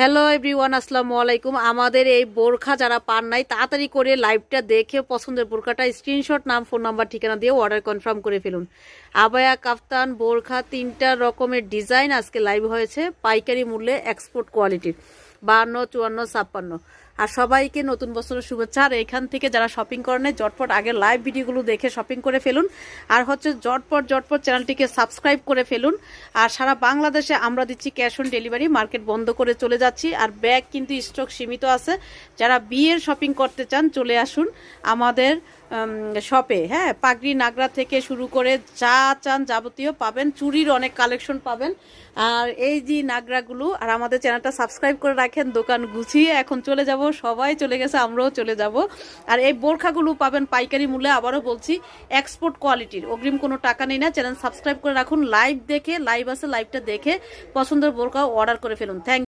Hello everyone, আসসালামু আলাইকুম। আমাদের এই বোরখা যারা পান নাই তাড়াতাড়ি করে লাইভটা দেখে পছন্দের বোরখাটা স্ক্রিনশট, নাম, ফোন নাম্বার, ঠিকানা দিয়ে অর্ডার কনফার্ম করে ফেলুন। আবায়া, কাফতান, বোরখা 3টা রকমের ডিজাইন আজকে লাইভ হয়েছে পাইকারি মূল্যে, এক্সপোর্ট কোয়ালিটির, 52, 54, 56। আর সবাইকে নতুন বছরের শুভেচ্ছা। আর এখান থেকে যারা শপিং করেন ঝটপট আগের লাইভ ভিডিওগুলো দেখে শপিং করে ফেলুন। আর হচ্ছে ঝটপট চ্যানেলটিকে সাবস্ক্রাইব করে ফেলুন। আর সারা বাংলাদেশে আমরা দিচ্ছি ক্যাশ অন ডেলিভারি, মার্কেট বন্ধ করে চলে যাচ্ছি। আর ব্যাগ কিন্তু স্টক সীমিত আছে। যারা বিয়ের শপিং করতে চান চলে আসুন আমাদের শপে। হ্যাঁ, পাগড়ি, নাগরা থেকে শুরু করে যা চান যাবতীয় পাবেন। চুড়ির অনেক কালেকশন পাবেন। আর এই যে নাগরাগুলো, আর আমাদের চ্যানেলটা সাবস্ক্রাইব করে রাখেন। দোকান গুছিয়ে এখন চলে যাব, সবাই চলে গেছে, আমরাও চলে যাব। আর এই বোরখাগুলো পাবেন পাইকারি মূল্যে, আবারও বলছি এক্সপোর্ট কোয়ালিটির, অগ্রিম কোনো টাকা নেই না। চ্যানেল সাবস্ক্রাইব করে রাখুন, লাইভ দেখে, লাইভ আছে লাইভটা দেখে পছন্দের বোরখাও অর্ডার করে ফেলুন। থ্যাংক